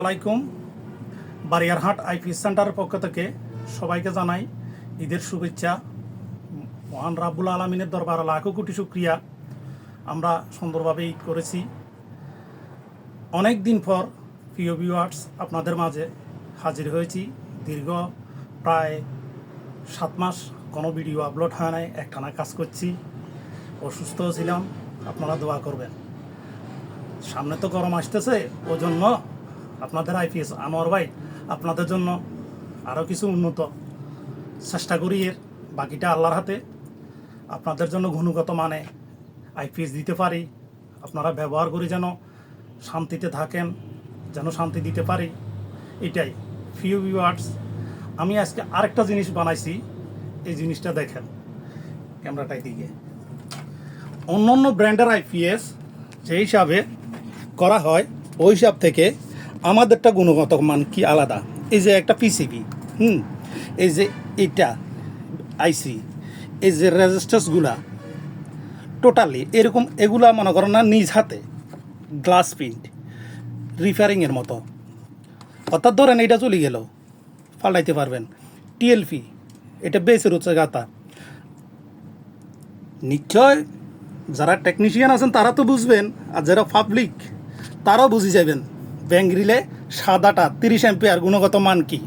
আসসালামাইকুম। বারিয়ারহাট আইপিএস সেন্টারের পক্ষ থেকে সবাইকে জানাই ঈদের শুভেচ্ছা। মহান রাব্বুল আলমিনের দরবারে লাখো কোটি শুক্রিয়া। আমরা সুন্দরভাবে ঈদ করেছি। অনেক দিন পর প্রিয় ভিউয়ার্স আপনাদের মাঝে হাজির হয়েছি। দীর্ঘ প্রায় 7 মাস কোনো ভিডিও আপলোড হয় নাই, একটানা কাজ করছি, অসুস্থ ছিলাম। আপনারা দোয়া করবেন। সামনে তো গরম আসতেছে, ওই জন্য আপনাদের আইপিএস আনোয়ার ভাই আপনাদের জন্য আরও কিছু উন্নত চেষ্টা করি। এর বাকিটা আল্লাহর হাতে। আপনাদের জন্য গুণগত মানে আইপিএস দিতে পারি, আপনারা ব্যবহার করে যেন শান্তিতে থাকেন, যেন শান্তি দিতে পারি, এটাই। ফিউ ভিউয়ার্স, আমি আজকে আরেকটা জিনিস বানাইছি। এই জিনিসটা দেখেন ক্যামেরাটাই দিকে। অন্য অন্য ব্র্যান্ডের আইপিএস যে হিসাবে করা হয় ওই হিসাব থেকে আমাদেরটা গুণগত মান কি আলাদা। এই যে একটা পিসিবি, এই যে এটা আইসি, এই যে রেজিস্টার্সগুলা টোটালি এরকম, এগুলা মনে করেন না নিজ হাতে গ্লাস প্রিন্ট রিপেয়ারিংয়ের মতো। অর্থাৎ ধরেন এটা চলে গেল, পাল্টাইতে পারবেন। টিএলপি এটা বেসের হচ্ছে গাতা। নিশ্চয় যারা টেকনিশিয়ান আছেন তারা তো বুঝবেন, আর যারা পাবলিক তারাও বুঝে যাবেন ব্যাঙ্গরিলে সাদাটা 30 অ্যাম্পিয়ার গুণগত মান কি।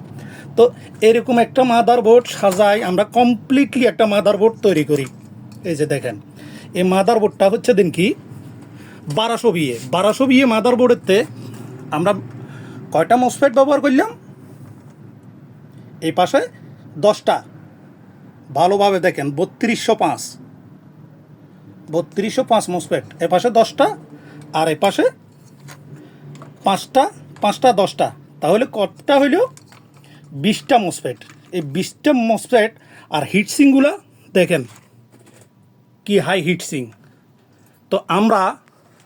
তো এরকম একটা মাদারবোর্ড সাজাই আমরা, কমপ্লিটলি একটা মাদারবোর্ড তৈরি করি। এই যে দেখেন, এই মাদারবোর্ডটা হচ্ছে দিন কি 1200 বিয়ে মাদারবোর্ডেরতে আমরা কয়টা মসফেট ব্যবহার করলাম। এই পাশে 10টা, ভালোভাবে দেখেন 3205 মসফেট। এ পাশে 10টা, আর এ পাশে 5টা 10টা, তাহলে কতটা হইল 20টা মসফেট। এই 20টা মসফেট আর হিটসিংগুলো দেখেন কি হাই হিটসিং। তো আমরা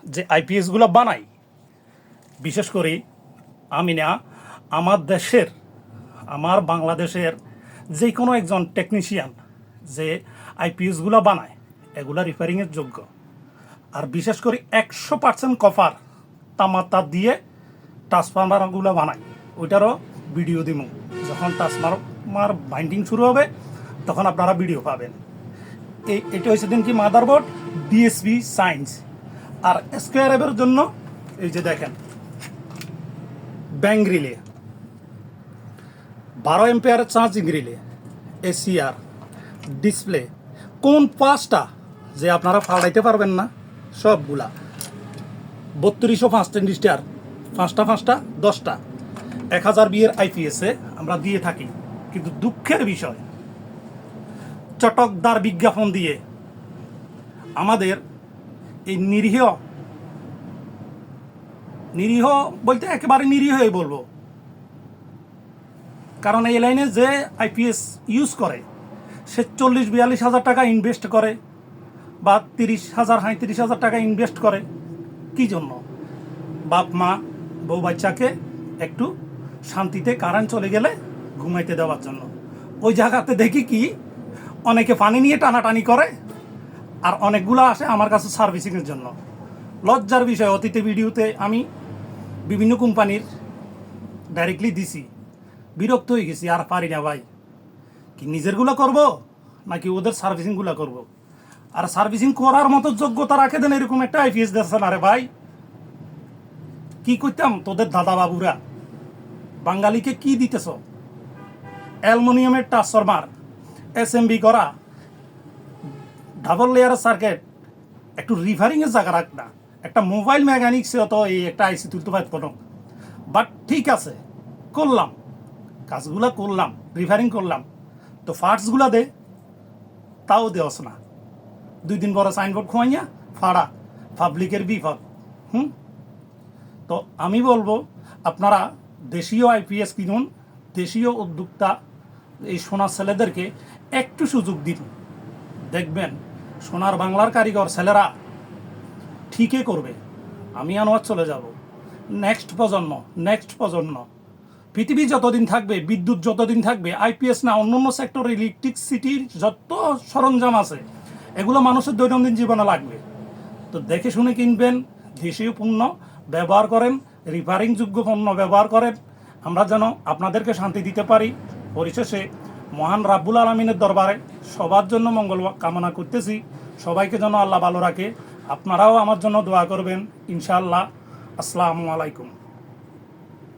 যে আইপিএসগুলো বানাই, বিশেষ করে আমি না, আমার দেশের, আমার বাংলাদেশের যে কোনো একজন টেকনিশিয়ান যে আইপিএসগুলো বানায় এগুলা রিপেয়ারিংয়ের যোগ্য। আর বিশেষ করে 100% কপার তামার দিয়ে ট্রান্সফরমারগুলো বানাই, ওইটারও ভিডিও দিব। যখন ট্রান্সফরমার বাইন্ডিং শুরু হবে তখন আপনারা ভিডিও পাবেন। এটা হচ্ছে দিন কি মাদারবোর্ড ডিএসবি সায়েন্স। আর স্কোয়ার এর জন্য এই যে দেখেন ব্যাঙ্ক রিলে, 12 অ্যাম্পিয়ারের চার্জিং রিলে, এসিআর ডিসপ্লে, কোন 5টা যে আপনারা ফালাইতে পারবেন না সবগুলা। 3205 ট্রানজিস্টার, 5টা 10টা 1000 বিয়ের আইপিএসে আমরা দিয়ে থাকি। কিন্তু দুঃখের বিষয়, চটকদার বিজ্ঞাপন দিয়ে আমাদের এই নিরীহ বলতে একেবারে নিরীহই বলবো, কারণ এই লাইনে যে আইপিএস ইউজ করে সে 40-42 হাজার টাকা ইনভেস্ট করে, বা 30,000-35,000 টাকা ইনভেস্ট করে। কি জন্য? বাপ মা বউ বাচ্চাকে একটু শান্তিতে কারেন্ট চলে গেলে ঘুমাইতে দেওয়ার জন্য। ওই জায়গাতে দেখি কি অনেকে পানি নিয়ে টানাটানি করে, আর অনেকগুলো আসে আমার কাছে সার্ভিসিংয়ের জন্য। লজ্জার বিষয়, অতীতে ভিডিওতে আমি বিভিন্ন কোম্পানির ডাইরেক্টলি দিছি, বিরক্ত হয়ে গেছি, আর পারি না ভাই। কি নিজেরগুলো করব নাকি ওদের সার্ভিসিংগুলো করব? আর সার্ভিসিং করার মতো যোগ্যতা রাখে দেন এরকম একটা আইপিএস দিচ্ছেন। আরে ভাই, কি করতাম তোদের দাদা বাবুরা? বাঙালিকে কি দিতেছ? অ্যালুমিনিয়ামের ট্রান্সফরমার, এসএমবি করা, ডাবল লেয়ারের সার্কিট, একটু রিফারিংয়ের জায়গা রাখ না। একটা মোবাইল মেকানিক্সে তো এই একটা আইসি তুলতে পারত না। বাট ঠিক আছে, করলাম কাজগুলা, করলাম রিফারিং করলাম, তো পার্টসগুলা দে, তাও দেওয়াস না। 2 দিন পরে সাইনবোর্ড খোয়াইয়া ফাড়া, পাবলিকের বিপদ। তো আমি বলবো আপনারা দেশীয় আইপিএস কিনুন, দেশীয় উদ্যোক্তা এই সোনার ছেলেদেরকে একটু সুযোগ দিন। দেখবেন সোনার বাংলার কারিগর ছেলেরা ঠিকই করবে। আমি আনোয়ার চলে যাব। নেক্সট প্রজন্ম পৃথিবী যতদিন থাকবে, বিদ্যুৎ যতদিন থাকবে, আইপিএস না অন্য অন্য সেক্টর, ইলেকট্রিসিটির যত সরঞ্জাম আছে এগুলো মানুষের দৈনন্দিন জীবনে লাগবে। তো দেখে শুনে কিনবেন, দেশীয় পণ্য ব্যবহার করেন, রিপেয়ারিং যোগ্য পণ্য ব্যবহার করেন, আমরা যেন আপনাদেরকে শান্তি দিতে পারি। পরিশেষে মহান রাব্বুল আলামিনের দরবারে সবার জন্য মঙ্গল কামনা করতেছি, সবাইকে যেন আল্লাহ ভালো রাখে। আপনারাও আমার জন্য দোয়া করবেন ইনশাআল্লাহ। আসসালামু আলাইকুম।